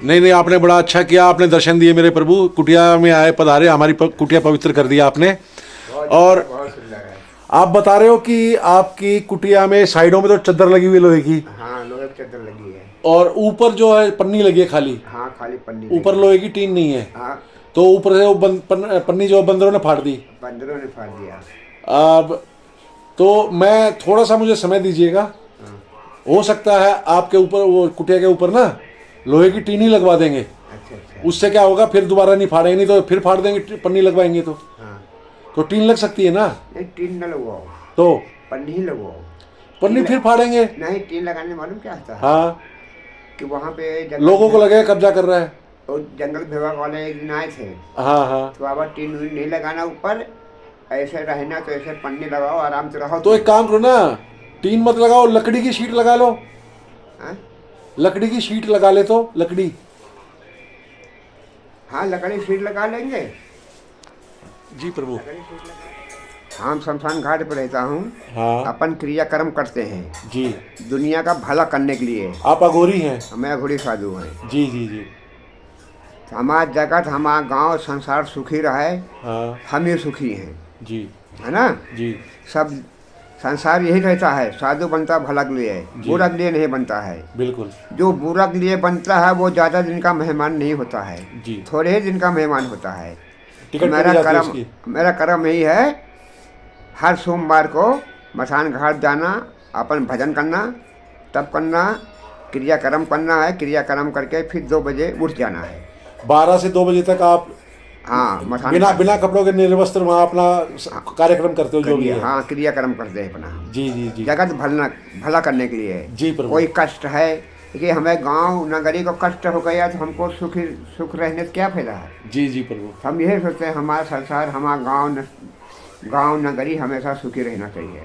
नहीं नहीं, आपने बड़ा अच्छा किया, आपने दर्शन दिए मेरे प्रभु, कुटिया में आए, पधारे, हमारी कुटिया पवित्र कर दिया आपने। और बहुत सुंदर है। आप बता रहे हो कि आपकी कुटिया में साइडों में तो चद्दर लगी हुई लोहे की, हाँ, लोहे की चद्दर लगी है। और ऊपर जो है पन्नी लगी है खाली, हाँ, खाली पन्नी ऊपर लगी लोहे की टीन नहीं है। है। हाँ, तो ऊपर से वो पन्नी जो बंदरों ने फाड़ दी। बंदरों ने फाड़ दिया। अब तो मैं थोड़ा सा, मुझे समय दीजिएगा, हाँ, हो सकता है आपके ऊपर, वो कुटिया के ऊपर ना लोहे की टीन ही लगवा देंगे। अच्छा अच्छा। उससे क्या होगा, फिर दोबारा नहीं फाड़ेंगे, नहीं तो फिर फाड़ देंगे, पन्नी लगवाएंगे हाँ, तो टीन लग सकती है ना। नहीं टीन न लगवाओ, तो पन्नी ही लगवाओ। पन्नी फिर फाड़ेंगे। नहीं, टीन लगाने में मालूम क्या होता है हाँ, कि वहाँ पे लोगों को लगे कब्जा कर रहा है। और जंगल विभाग वाले एक दिन आए थे, हाँ हाँ, तो बाबा टीन वीन नहीं लगाना ऊपर, ऐसे रहना, तो ऐसे पन्नी लगाओ, आराम से रहो। तो एक काम करो ना, टीन मत लगाओ, लकड़ी की शीट लगा लो। हाँ? लकड़ी की शीट लगा ले, तो लकड़ी। हाँ, लकड़ी शीट लगा लेंगे। जी प्रभु। लकड़ी शीट लगा। हम शमशान घाट पर रहता हूँ। हाँ अपन क्रियाक्रम करते हैं जी, दुनिया का भला करने के लिए। आप अघोरी हैं। हमें अघोरी साधु हैं। जी जी जी। हमारा जगत, हमारा गांव, संसार सुखी रहे, हाँ हम ही सुखी हैं, जी है ना। जी सब संसार यही कहता है, साधु बनता भला के लिए, बुरा के लिए नहीं बनता है। बिल्कुल। जो बुरा के लिए बनता है वो ज़्यादा दिन का मेहमान नहीं होता है, जी, थोड़े ही दिन का मेहमान होता है। टिकट मेरा कटी जाती है कर्म उसकी। मेरा कर्म यही है, हर सोमवार को मसान घाट जाना, अपन भजन करना, तप करना, क्रियाक्रम करना है, क्रियाक्रम करके फिर 2 बजे उठ जाना है। 12 से 2 बजे तक आप हाँ, मसान बिना घाट बिना कपड़ों के निर्वस्त्र वहाँ अपना कार्यक्रम करते हो, जो भी है। हाँ, क्रियाक्रम करते हैं अपना, जी जी जी जगत भला करने के लिए। जी प्रभु। कोई कष्ट है कि हमें गांव नगरी को कष्ट हो गया, तो हमको सुख रहने से क्या फायदा है। जी जी प्रभु। हम यही सोचते हैं, हमारा संसार, हमारा गांव नगरी हमेशा सुखी रहना चाहिए।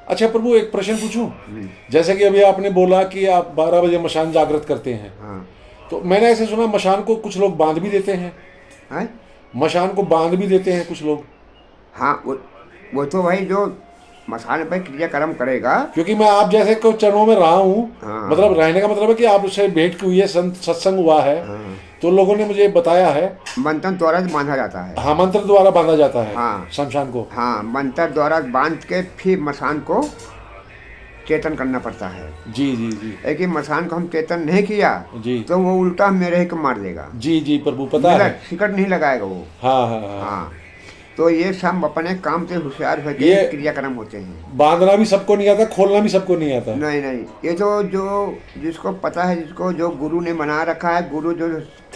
अच्छा प्रभु, एक प्रश्न पूछूं? हम्म, जैसे कि अभी आपने बोला कि आप 12 बजे मशान जागृत करते हैं, हाँ। तो मैंने ऐसे सुना मशान को कुछ लोग बांध भी देते हैं। हैं? मशान को बांध भी देते हैं कुछ लोग। हाँ, वो तो भाई जो मसान पे क्रियाक्रम करेगा। क्योंकि मैं आप जैसे को चरणों में रहा हूँ, हाँ। मतलब रहने का मतलब है कि आप उससे भेंट हुई है, सत्संग हुआ है, हाँ, तो लोगों ने मुझे बताया है। मंत्र द्वारा बांधा जाता है। हाँ, मंत्र द्वारा बांधा जाता है हाँ। शमशान को। हाँ, मंत्र द्वारा बांध के फिर मसान को चेतन करना पड़ता है। जी जी जी लेकिन मसान को हम चेतन नहीं किया जी तो वो उल्टा मेरे ही को मार देगा। जी जी प्रभु, पता मेरा है। टिकट नहीं लगाएगा वो। हाँ हाँ हाँ। हाँ, तो ये सब अपने काम से होशियार होकर ये क्रियाक्रम होते हैं। बांधना भी सबको नहीं आता, खोलना भी सबको नहीं आता। नहीं नहीं, ये तो जो जिसको पता है, जिसको जो गुरु ने बना रखा है, गुरु जो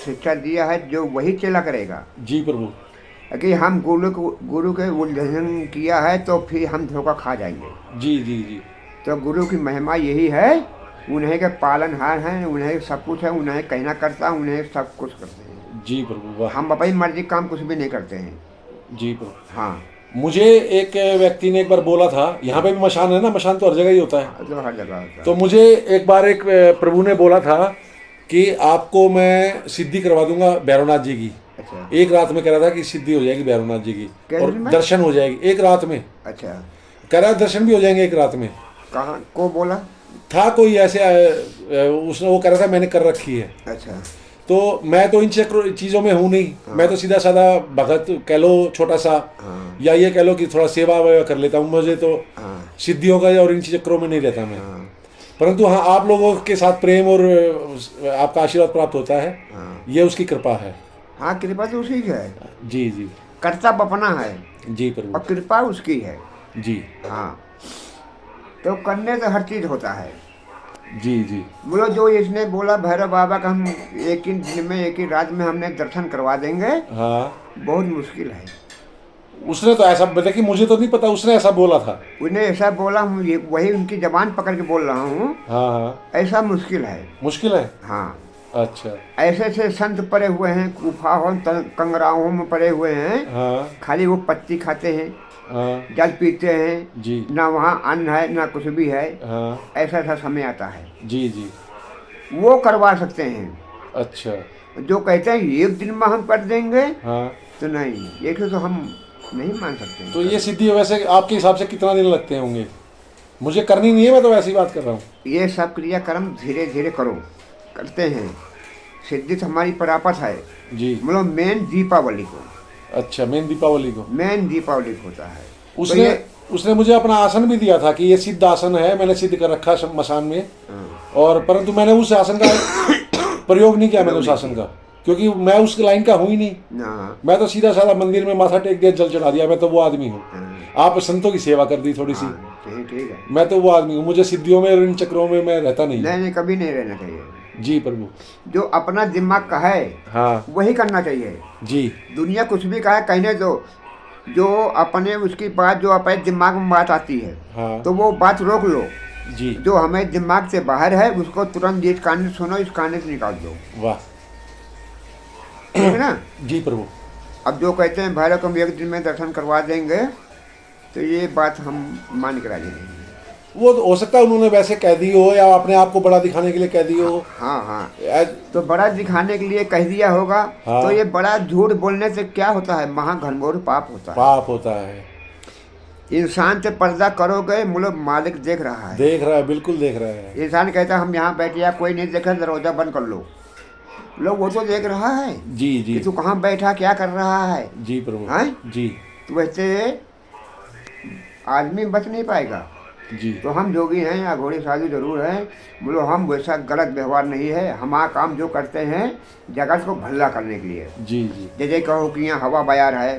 शिक्षा दिया है, जो वही चेला करेगा। जी प्रभु। कि हम गुरु के उल्लंघन किया है तो फिर हम धोखा खा जाएंगे। जी जी जी तो गुरु की महिमा यही है, उन्हें के पालनहार हैं, उन्हें सब कुछ है, उन्हें कहना करता, उन्हें सब कुछ करते हैं। जी प्रभु, वाह। हम अपनी मर्जी काम कुछ भी नहीं करते हैं। जी प्रभु। हाँ, मुझे एक व्यक्ति ने एक बार बोला था, यहाँ पे भी मशान है ना, मशान तो हर जगह ही होता है। जो हर जगह होता है। तो मुझे एक बार एक प्रभु ने बोला था कि आपको मैं सिद्धि करवा दूंगा भैरवनाथ जी की। अच्छा एक रात में कह रहा था कि सिद्धि हो जाएगी भैरवनाथ जी की, क्या और दिन में? दर्शन हो जाएगी एक रात में। अच्छा, कह रहा है दर्शन भी हो जाएंगे एक रात में। कहाँ को बोला? था कोई ऐसे उसने, वो कह रहा था मैंने कर रखी है। अच्छा, तो मैं तो इन चीज़ों में हूँ नहीं। मैं तो सीधा साधा भगत कह लो, छोटा सा, हाँ या ये कह लो कि थोड़ा सेवा वेवा कर लेता हूँ। मुझे तो हाँ सिद्धियों का और इन चक्रों में नहीं रहता मैं। हाँ परंतु हाँ, आप लोगों के साथ प्रेम और आपका आशीर्वाद प्राप्त होता है, हाँ ये उसकी कृपा है। हाँ, कृपा तो उसी की है, जी जी कर्तव्य अपना है जी प्रभु। और कृपा उसकी है। जी हाँ, तो करने से हर चीज होता है। जी जी बोलो, जो इसने बोला भैरव बाबा का हम एक ही दिन में, एक ही रात में हमने दर्शन करवा देंगे, हाँ, बहुत मुश्किल है। उसने तो ऐसा, देखिए मुझे तो नहीं पता, उसने ऐसा बोला था। उन्हें ऐसा बोला हूँ, वही उनकी जबान पकड़ के बोल रहा हूँ। हाँ हाँ, ऐसा मुश्किल है। मुश्किल है। हाँ, अच्छा। ऐसे ऐसे संत पड़े हुए हैं, गुफाओं कंगराओं में पड़े हुए हैं, हाँ खाली वो पत्ती खाते हैं, हाँ जल पीते हैं, जी ना वहाँ अन्न है ना कुछ भी है। हाँ ऐसा ऐसा समय आता है, जी जी। वो करवा सकते हैं। अच्छा। जो कहते हैं एक दिन में हम कर देंगे, हाँ, तो नहीं, एक तो हम नहीं मान सकते। तो ये सिद्धि वैसे आपके हिसाब से कितना दिन लगते होंगे? मुझे करनी नहीं है, मैं तो वैसी बात कर रहा हूँ। ये सब क्रियाक्रम धीरे धीरे करो, करते हैं, सिद्धि तो हमारी प्राप्त है। जी। मतलब मेन दीपावली को, अच्छा, मेन दीपावली को। मेन दीपावली को होता है। उसने तो उसने मुझे अपना आसन भी दिया था कि ये सिद्ध आसन है, मैंने सिद्ध कर रखा मसान में, और परंतु मैंने उस आसन का प्रयोग नहीं किया, मैंने उस आसन का, क्योंकि मैं उस लाइन का हूँ ही नहीं। ना, मैं तो सीधा साधा मंदिर में माथा टेक दिया, जल चढ़ा दिया, मैं तो वो आदमी हूँ। आप संतों की सेवा कर दी थोड़ी सी, ठीक है। मैं तो वो आदमी हूँ, मुझे सिद्धियों में, इन चक्रों में मैं रहता नहीं। नहीं, कभी नहीं रहना चाहिए। जी प्रभु। जो अपना दिमाग का है, हाँ वही करना चाहिए। जी। दुनिया कुछ भी कहे, कहने दो, जो अपने उसकी बात, जो अपने दिमाग में बात आती है, हाँ तो वो बात रोक लो। जी। जो हमें दिमाग से बाहर है, उसको तुरंत इस कान से सुनो, इस कान से निकाल दो। वाह। ठीक है ना। जी प्रभु। अब जो कहते हैं भैरव को हम एक दिन में दर्शन करवा देंगे, तो ये बात हम मान के राजी नहीं हैं। वो तो हो सकता है उन्होंने वैसे कह दी हो, या अपने आप को बड़ा दिखाने के लिए कह दी हो। हाँ, तो बड़ा दिखाने के लिए कह दिया होगा। हाँ। तो ये बड़ा झूठ बोलने से क्या होता है, महाघनघोर पाप होता है। पाप होता है। इंसान से पर्दा करोगे, मतलब मालिक देख रहा है, देख रहा है, बिल्कुल देख रहा है। इंसान कहता है हम यहाँ बैठे, या कोई नहीं देखे, दरवाजा बंद कर लो, लोग वो तो देख रहा है जी जी। कि तू कहाँ बैठा, क्या कर रहा है। जी प्रभु। हैं? जी तो वैसे आदमी बच नहीं पाएगा। जी। तो हम जोगी हैं या घोड़े साधु जरूर हैं, बोलो हम वैसा गलत व्यवहार नहीं है। हमारा काम जो करते हैं जगत को भला करने के लिए। जी जी। जैसे कहो कि यहाँ हवा बयार है,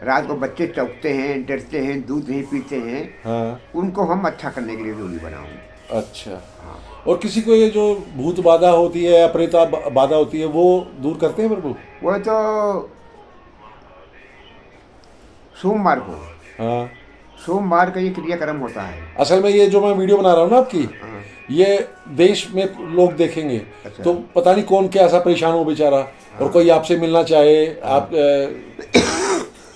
रात को बच्चे चौंकते हैं, डरते हैं, दूध नहीं पीते हैं, हाँ। उनको हम अच्छा करने के लिए जोगी बनाऊँ। अच्छा। हाँ। और किसी को ये जो भूत बाधा होती है या प्रेत बाधा होती है, वो दूर करते हैं प्रभु? वो तो सोमवार को, हाँ। सोमवार का ये क्रियाक्रम होता है। असल में ये जो मैं वीडियो बना रहा हूँ ना आपकी, हाँ। ये देश में लोग देखेंगे। अच्छा। तो पता नहीं कौन कैसा परेशान हो बेचारा, और कोई आपसे मिलना चाहे, आप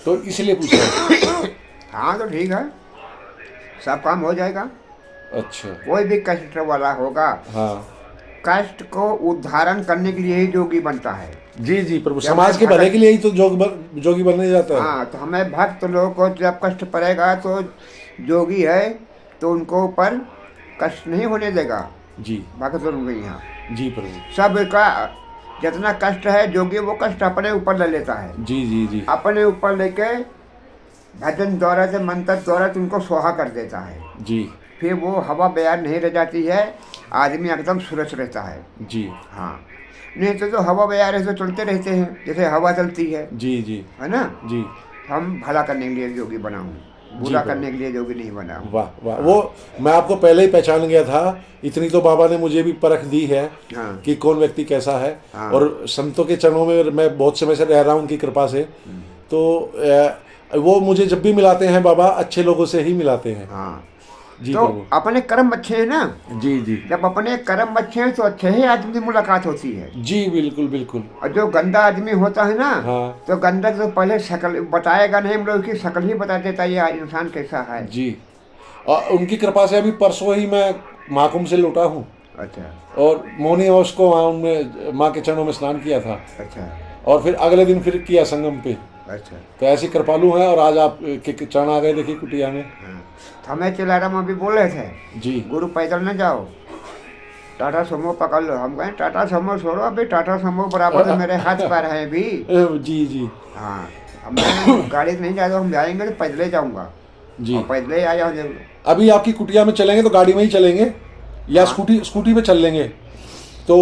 तो इसलिए पूछ रहा हूँ। हाँ, तो ठीक है, सब काम हो जाएगा। अच्छा। कोई भी कष्ट वाला होगा, हाँ। कष्ट को उद्धारण करने के लिए ही जोगी बनता है। जी जी प्रभु, समाज के भले के लिए ही तो जोगी बनने जाता है। हाँ, तो हमें भक्त लोगों को जब कष्ट पड़ेगा, तो जोगी है तो उनको ऊपर कष्ट नहीं होने देगा। जी। भक्त लोगों के यहाँ जी प्रभु। सबका जितना कष्ट है, जोगी वो कष्ट अपने ऊपर ले लेता है। जी जी जी। अपने ऊपर लेके भजन द्वारा से, मंत्र द्वारा तुमको सोहा कर देता है। जी। फिर वो हवा बयार नहीं रह जाती है, आदमी एकदम सुरक्षित रहता है। जी। हाँ, नहीं तो जो हवा बयार है तो चलते रहते हैं, जैसे हवा चलती है। जी जी। है ना। जी। हम भला करने के लिए जोगी बनाऊँ, बुरा करने के लिए जोगी नहीं बनाऊँ। वाह वाह। वो मैं आपको पहले ही पहचान गया था, इतनी तो बाबा ने मुझे भी परख दी है। हाँ। कि कौन व्यक्ति कैसा है। हाँ। और संतों के चरणों में मैं बहुत समय से रह रहा हूँ उनकी कृपा से। तो वो मुझे जब भी मिलाते हैं बाबा, अच्छे लोगों से ही मिलाते हैं। हाँ। जी तो प्रभु। अपने कर्म अच्छे हैं ना। जी जी। जब अपने कर्म अच्छे हैं तो अच्छे ही आदमी से मुलाकात होती है। जी बिल्कुल बिल्कुल। और जो गंदा आदमी होता है ना, हाँ। तो गंदा तो पहले शक्ल बताएगा नहीं, हम लोग उसकी शक्ल ही बता देता है ये इंसान कैसा है। जी। और उनकी कृपा से अभी परसों ही मैं महाकुंभ से लौटा हूँ। अच्छा। और मोनी अवश को वहाँ उनमें माँ के चरणों में स्नान किया था। अच्छा। और फिर अगले दिन फिर किया संगम पे। अच्छा। तो ऐसी कृपालु हैं। और आज आप के चरण आ गए, देखिए कुटिया में। हाँ। तो हमें चिलाराम अभी बोल रहे थे, जी। गुरु पैदल न जाओ, टाटा सुमो पकड़ लो। हम कहें टाटा सुमो छोड़ो, अभी टाटा सुमो बराबर से मेरे हाथ पैर हैं भी। जी जी। हाँ, हमें गाड़ी से नहीं जाएगा, हम जाएंगे तो पैदले जाऊँगा जी। और पैदले आ जाओ जरूर। अभी आपकी कुटिया में चलेंगे तो गाड़ी में ही चलेंगे, या स्कूटी पे चल लेंगे, तो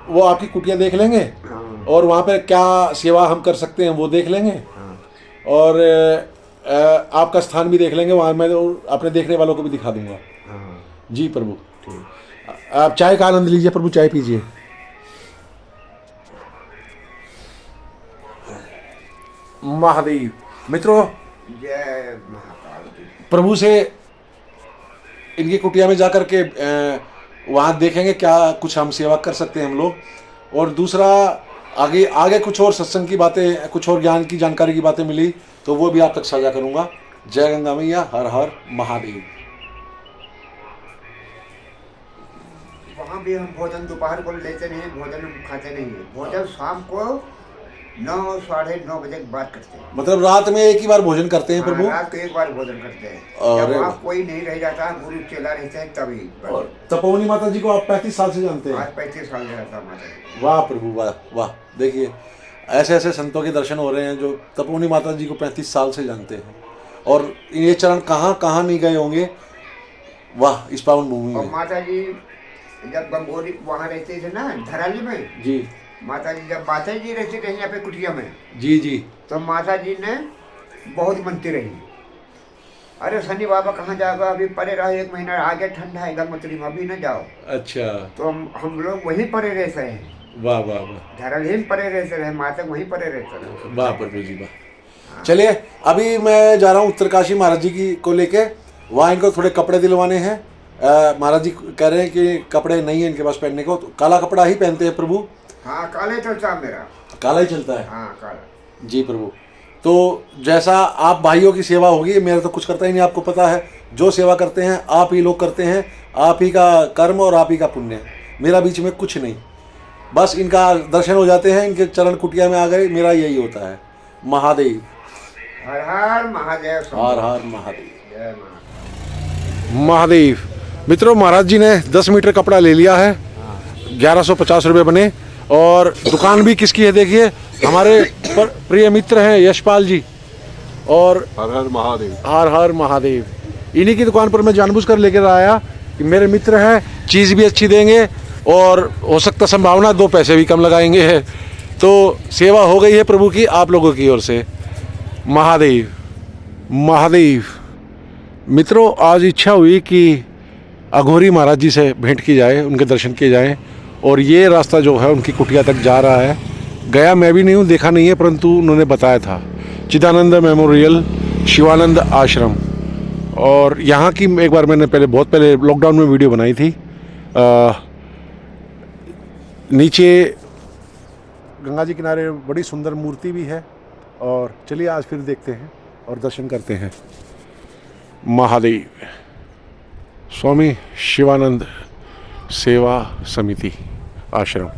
वो आपकी कुटिया देख लेंगे। हाँ। और वहाँ पे क्या सेवा हम कर सकते हैं वो देख लेंगे। हाँ। और आपका स्थान भी देख लेंगे, वहाँ मैं अपने देखने वालों को भी दिखा दूंगा। हाँ। जी प्रभु। आप चाय का आनंद लीजिए प्रभु, चाय पीजिए। महादेव। मित्रों, जय महाकाल की। प्रभु से इनकी कुटिया में जाकर के वहाँ देखेंगे क्या कुछ हम सेवा कर सकते हैं हम लोग। और दूसरा, आगे आगे कुछ और सत्संग की बातें, कुछ और ज्ञान की जानकारी की बातें मिली तो वो भी आप तक साझा करूँगा। जय गंगा मैया, हर हर महादेव। वहाँ भी हम भोजन दोपहर को लेते नहीं, भोजन खाते नहीं है। भोजन शाम को 9 साढ़े 9 बजे के बाद करते हैं। मतलब रात में एक ही बार भोजन करते हैं प्रभु? रात को एक बार भोजन करते हैं। अरे जब वहाँ कोई नहीं रह जाता, गुरु चेला रहते हैं तभी। और तपोवनी माता जी को आप 35 साल से जानते हैं? आज 35 साल रहता माता जी। वाह प्रभु वाह वाह। देखिए ऐसे ऐसे संतों के दर्शन हो रहे हैं जो तपोवनी माता जी को 35 साल से जानते हैं, और ये चरण कहाँ कहाँ नहीं गए होंगे। वाह इस पावन भूमि और में। माता जी जब गंगोरी वहाँ रहते थे ना धराली में, जी माता जी जब माता जी रहती रही यहाँ पे कुटिया में, जी जी। तो माता जी ने बहुत मनती रही, अरे शनि बाबा कहाँ जाओगा, अभी परे रहो, 1 महीना आगे ठंडा है गंगोत्री में, अभी न जाओ। अच्छा। तो हम लोग वहीं परे रहते हैं। वाह वाह वाह। धराली में परे रहते रहे, माता वहीं परे रहते रहे। वाह प्रभु जी वाह। चलिए अभी मैं जा रहा हूँ उत्तरकाशी महाराज जी की को लेके, वहाँ इनको थोड़े कपड़े दिलवाने हैं। महाराज जी कह रहे हैं कि कपड़े नहीं है इनके पास पहनने को, तो काला कपड़ा ही पहनते हैं प्रभु? हाँ काला ही चलता है मेरा। काला ही चलता है? हाँ काला। जी प्रभु। तो जैसा आप भाइयों की सेवा होगी, मेरा तो कुछ करता ही नहीं, आपको पता है। जो सेवा करते हैं आप ही लोग करते हैं, आप ही का कर्म और आप ही का पुण्य, मेरा बीच में कुछ नहीं। बस इनका दर्शन हो जाते हैं, इनके चरण कुटिया में आ गए, मेरा यही होता है। महादेव हर हर महादेव। हर हर महादेव। जय महादेव। महादेव। मित्रों महाराज जी ने 10 मीटर कपड़ा ले लिया है, 1150 रुपये बने। और दुकान भी किसकी है देखिए, हमारे प्रिय मित्र हैं यशपाल जी। और हर हर महादेव। हर हर महादेव। इन्हीं की दुकान पर मैं जानबूझकर लेकर आया कि मेरे मित्र हैं, चीज़ भी अच्छी देंगे और हो सकता संभावना 2 पैसे भी कम लगाएंगे। तो सेवा हो गई है प्रभु की आप लोगों की ओर से। महादेव महादेव। मित्रों आज इच्छा हुई कि अघोरी महाराज जी से भेंट की जाए, उनके दर्शन किए जाएं। और ये रास्ता जो है उनकी कुटिया तक जा रहा है। गया मैं भी नहीं हूँ, देखा नहीं है, परंतु उन्होंने बताया था चिदानंद मेमोरियल शिवानंद आश्रम। और यहाँ की एक बार मैंने बहुत पहले लॉकडाउन में वीडियो बनाई थी। नीचे गंगा जी किनारे बड़ी सुंदर मूर्ति भी है। और चलिए आज फिर देखते हैं और दर्शन करते हैं। महादेव। स्वामी शिवानंद सेवा समिति आश्रम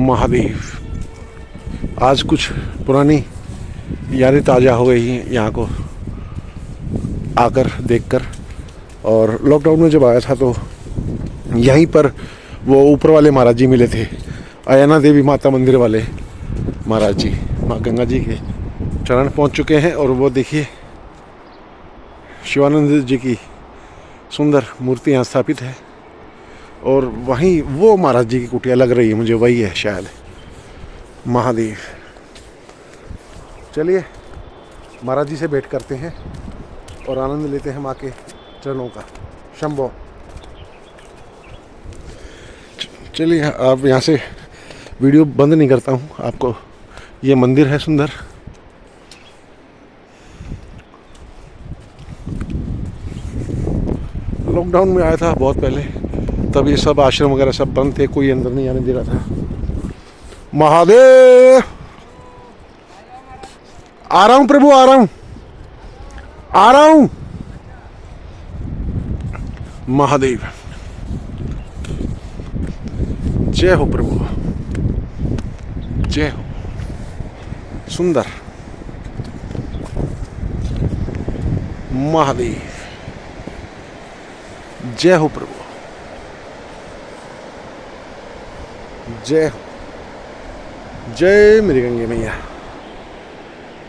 महादेव। आज कुछ पुरानी यादें ताज़ा हो गई हैं यहाँ को आकर देखकर। और लॉकडाउन में जब आया था तो यहीं पर वो ऊपर वाले महाराज जी मिले थे, अयाना देवी माता मंदिर वाले महाराज जी, माँ गंगा जी के चरण पहुँच चुके हैं। और वो देखिए शिवानंद जी की सुंदर मूर्ति यहाँ स्थापित है। और वहीं वो महाराज जी की कुटिया लग रही है मुझे, वही है शायद। महादेव। चलिए महाराज जी से भेंट करते हैं और आनंद लेते हैं माँ के चरणों का। शंभो। चलिए आप यहाँ से वीडियो बंद नहीं करता हूँ, आपको ये मंदिर है सुंदर। लॉकडाउन में आया था बहुत पहले, तब ये सब आश्रम वगैरह सब बंद थे, कोई अंदर नहीं आने दे रहा था। महादेव। आ रहा हूँ प्रभु, आ रहा हूँ, आ रहा हूँ। महादेव। जय हो प्रभु, जय हो। सुंदर। महादेव। जय हो प्रभु, जय हो। जय मेरी गंगे मैया।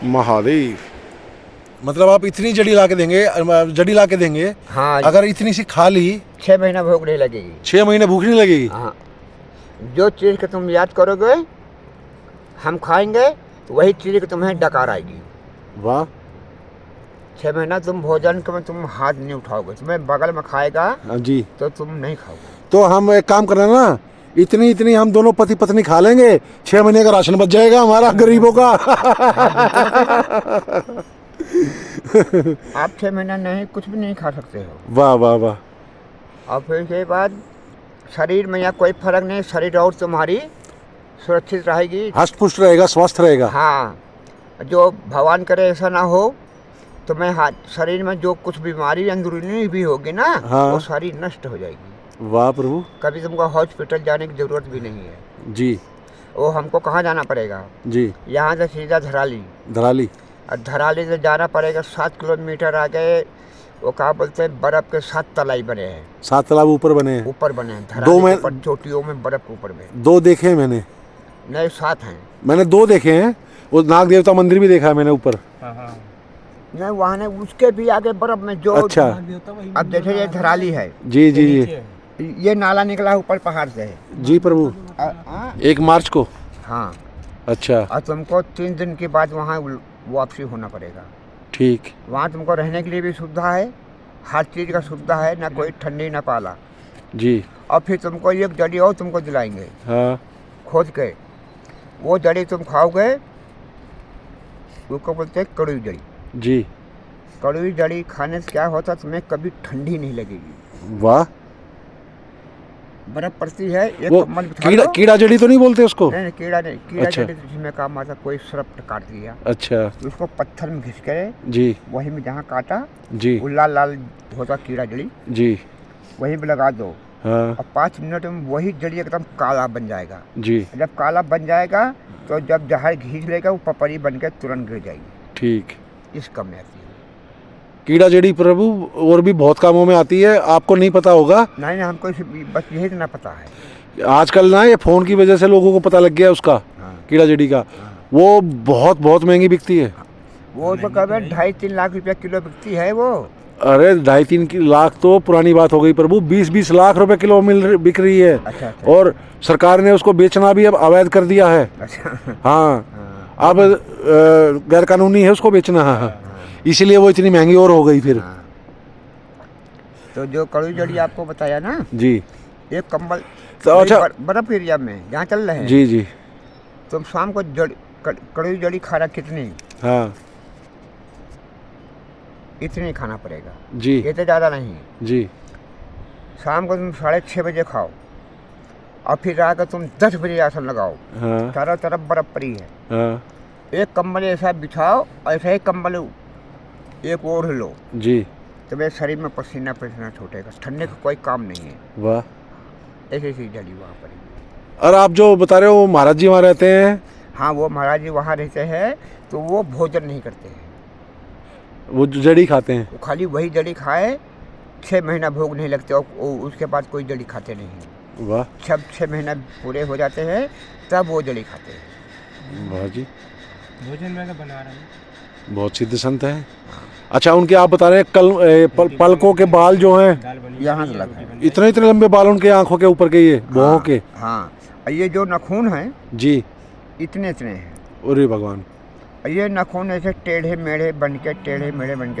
महादेव। मतलब आप इतनी जड़ी ला के देंगे, जड़ी ला के देंगे? हाँ। अगर इतनी सी खा ली 6 महीना भूख नहीं लगेगी। 6 महीने भूख नहीं लगेगी? हाँ। जो चीज़ को तुम याद करोगे हम खाएंगे, वही चीज़ को तुम्हें डकार आएगी। वाह। 6 महीना तुम भोजन को तुम हाथ नहीं उठाओगे, तुम्हें बगल में खाएगा जी, तो तुम नहीं खाओगे। तो हम एक काम करना ना, इतनी इतनी हम दोनों पति पत्नी खा लेंगे, 6 महीने का राशन बच जाएगा हमारा गरीबों का। आप 6 महीना नहीं कुछ भी नहीं खा सकते हो। वाह वाह वाह। और फिर इसके बाद शरीर में या कोई फर्क नहीं, शरीर और तुम्हारी सुरक्षित रहेगी, हष्ट पुष्ट रहेगा, स्वस्थ रहेगा। हाँ। जो भगवान करे ऐसा ना हो, तुम्हें शरीर में जो कुछ बीमारी अंदरूनी भी होगी ना, हाँ। वो सारी नष्ट हो जाएगी। वाह प्रभु। कभी तुमको हॉस्पिटल जाने की जरूरत भी नहीं है जी। वो हमको कहाँ जाना पड़ेगा? जी। यहाँ से सीधा धराली, धराली। और धराली से जाना पड़ेगा 7 किलोमीटर आगे। वो क्या बोलते हैं, बर्फ के 7 तालाब बने हैं। 7 तालाब ऊपर बने हैं? ऊपर बने हैं, 2 धराली में के ऊपर चोटियों में बर्फ के ऊपर में। 2 देखे हैं मैंने। नहीं 7 हैं। मैंने 2 देखे हैं, वो नाग देवता मंदिर भी देखा है मैंने ऊपर। नहीं वहाँ नहीं, उसके भी आगे बर्फ में जो। अच्छा। अब जैसे ये धराली है, जी जी जी। ये नाला निकला ऊपर पहाड़ से है। जी प्रभु। 1 मार्च को? हाँ। अच्छा। और तुमको 3 दिन के बाद वहाँ वापसी होना पड़ेगा। ठीक। वहाँ तुमको रहने के लिए भी सुविधा है, हर चीज़ का सुविधा है, ना कोई ठंडी ना पाला। जी। और फिर तुमको एक जड़ी और तुमको दिलाएंगे। हाँ। खोज के वो जड़ी तुम खाओगे, उसको बोलते हैं कड़वी जड़ी। जी। कड़वी जड़ी खाने से क्या होता, तुम्हें कभी ठंडी नहीं लगेगी। वाह। बर्फ पड़ती है, एक वो कम्बल बिछा कीड़ा लो। कीड़ा जड़ी तो नहीं बोलते उसको? नहीं कीड़ा नहीं, कीड़ा अच्छा। जड़ी जिसमें काम आता, कोई सर्प काट दिया, अच्छा। उसको पत्थर में घिस के जी वहीं में जहाँ काटा, जी वो लाल लाल होता कीड़ा जड़ी, जी। वहीं पे लगा दो। हाँ और 5 मिनट में वही जड़ी एकदम काला बन जाएगा। जी। जब काला बन जाएगा तो जब जहर घींच लेगा, वो पपड़ी बन के तुरंत गिर जाएगी। ठीक। इस कम में आती है कीड़ा जड़ी प्रभु और भी बहुत कामों में आती है, आपको नहीं पता होगा। नहीं, हमको बस यही इतना पता है। आजकल ना ये फ़ोन की वजह से लोगों को पता लग गया उसका। हाँ। कीड़ा जड़ी का। वो बहुत बहुत महंगी बिकती है। वो तो कभी 2.5-3 लाख रुपया किलो बिकती है वो। अरे 2.5-3 लाख तो पुरानी बात हो गई प्रभु, 20-20 लाख रुपए किलो बिक रही है। अच्छा, अच्छा। और सरकार ने उसको बेचना भी अब अवैध कर दिया है। अच्छा। हाँ। हाँ। अब गैर कानूनी है उसको बेचना। हाँ। इसीलिए वो इतनी महंगी और हो गई फिर। हाँ। तो जो कड़वी जड़ी आपको बताया ना जी। एक कंबल, तो अच्छा। बर्फ एरिया में जहाँ चल रहे हैं, जी जी। तुम शाम को कड़वी जड़ी खाना कितनी? हाँ इतनी खाना पड़ेगा जी ये तो ज़्यादा नहीं। जी। शाम को तुम 6:30 बजे खाओ, और फिर आकर तुम 10 बजे आसन लगाओ। हाँ चारों तरफ बर्फ पड़ी है। हाँ एक कंबल ऐसा बिछाओ, ऐसा ही कंबल एक ओढ़ लो, जी। तो मेरे शरीर में पसीना पसीना छूटेगा। ठंडे का कोई काम नहीं है। वाह। ऐसी ऐसी जड़ी वहाँ पर है। और आप जो बता रहे हो महाराज जी वहाँ रहते हैं? हाँ, वो महाराज जी वहाँ रहते हैं, तो वो भोजन नहीं करते हैं, वो जो जड़ी खाते हैं? वो खाली वही जड़ी खाए। 6 महीना भोग नहीं लगते, और उसके बाद कोई जड़ी खाते नहीं। वाह। 6 महीना पूरे हो जाते हैं तब वो जड़ी खाते हैं। वाह जी, भोजन में बना रहे हैं। बहुत सिद्ध संत हैं। अच्छा, उनके आप बता रहे हैं पलकों के बाल जो हैं, दाल बनी यहाँ हुई से है, लगा है। रोटी बनी इतने इतने लंबे बाल उनके आंखों के ऊपर के, ये भौहों के। हाँ, और ये जो नाखून हैं जी। इतने इतने हैं। अरे भगवान। और ये नाखून ऐसे टेढ़े मेढ़े बन के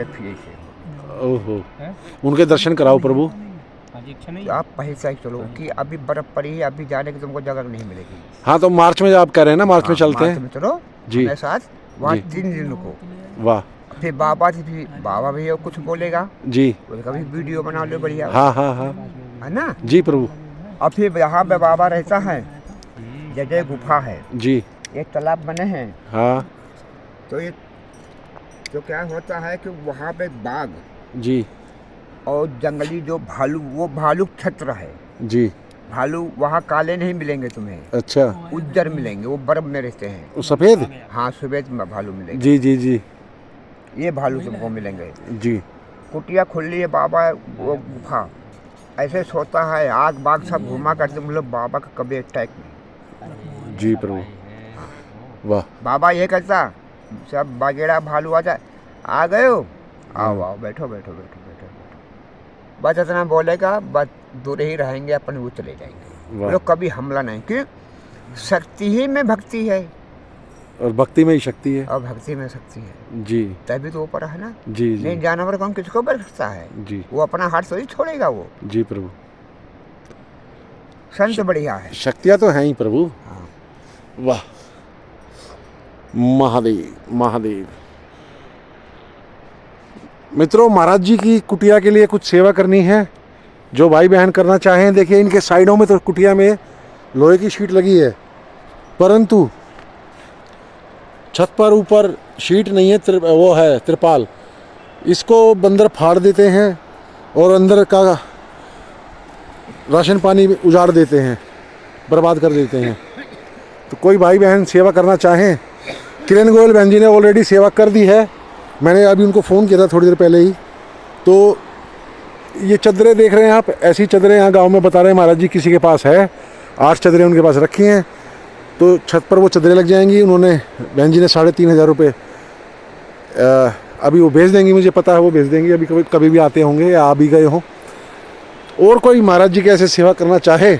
फिरे से। ओहो। है? उनके दर्शन कराओ प्रभु। आज इच्छा नहीं तो आप पैसा ही चलो कि अभी बर्फ पड़ी है, अभी जाने की तुमको जगह नहीं मिलेगी। हाँ, तो मार्च में आप कह रहे हैं ना, मार्च में हाँ, चलते मार्च हैं। में चलो जी। मेरे साथ, वहाँ जी। 3 दिन रुको। वाह। फिर बाबा से भी, बाबा भी कुछ बोलेगा, जी। उसका भी वीडियो बना लो बढ़िया, हाँ हाँ हाँ है ना। जी प्रभु। और फिर यहाँ पे बाबा रहता है, जगह गुफा है, जी। एक तालाब बने हैं। हाँ तो ये तो क्या होता है कि वहाँ पे बाघ जी और जंगली जो भालू, वो भालू क्षेत्र है। जी। भालू वहाँ काले नहीं मिलेंगे तुम्हें, अच्छा, उज्जर मिलेंगे, वो बर्फ में रहते हैं। वो सफ़ेद? हाँ, सफेद में भालू मिलेंगे। जी जी जी ये भालू तुमको मिलेंगे। जी। कुटिया खुली है बाबा, वो गुफा ऐसे सोता है, आग बाग सब घुमा करते, मतलब बाबा का कभी अटैक नहीं। जी प्रभु। वाह। बाबा ये कहता, सब बागेड़ा भालू आ जाए, आ गए हो, आओ आओ, बैठो बैठो बैठो बैठो बैठो, बस इतना बोलेगा, बस दूर ही रहेंगे, अपन वो चले जाएंगे। वाह। लोग कभी हमला नहीं, क्यों? शक्ति ही में भक्ति है, और भक्ति में ही शक्ति है। और भक्ति में शक्ति है, जी तभी तो ऊपर है ना। जी जी नहीं, जानवर कौन किसको बच सकता है? जी वो अपना हाथ थोड़ी छोड़ेगा। वो जी प्रभु। संत बढ़िया है। शक्तियाँ तो हैं ही प्रभु। हाँ। वाह। महादेव महादेव। मित्रों, महाराज जी की कुटिया के लिए कुछ सेवा करनी है, जो भाई बहन करना चाहें। देखिए, इनके साइडों में तो कुटिया में लोहे की शीट लगी है, परंतु छत पर ऊपर शीट नहीं है, वो है तिरपाल। इसको बंदर फाड़ देते हैं और अंदर का राशन पानी उजाड़ देते हैं, बर्बाद कर देते हैं। तो कोई भाई बहन सेवा करना चाहें, किरण गोयल बहन जी ने ऑलरेडी सेवा कर दी है, मैंने अभी उनको फ़ोन किया था थोड़ी देर पहले ही। तो ये चदरें देख रहे हैं आप, ऐसी चदरें यहाँ गांव में बता रहे हैं महाराज जी किसी के पास है, 8 चदरें उनके पास रखी हैं। तो छत पर वो चदरें लग जाएंगी। उन्होंने बहन जी ने 3,500 रुपये अभी वो भेज देंगी, मुझे पता है वो भेज देंगी, अभी कभी भी आते होंगे या आ भी गए हों। और कोई महाराज जी की ऐसे सेवा करना चाहे,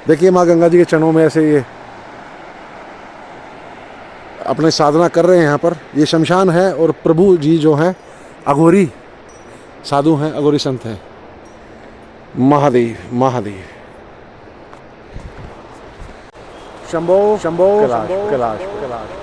देखिए माँ गंगा जी के चरणों में ऐसे ये अपने साधना कर रहे हैं। यहाँ पर ये शमशान है और प्रभु जी जो हैं अघोरी साधु हैं, अघोरी संत हैं। महादेव महादेव, शंभो शंभो कैलाश कैलाश कैलाश।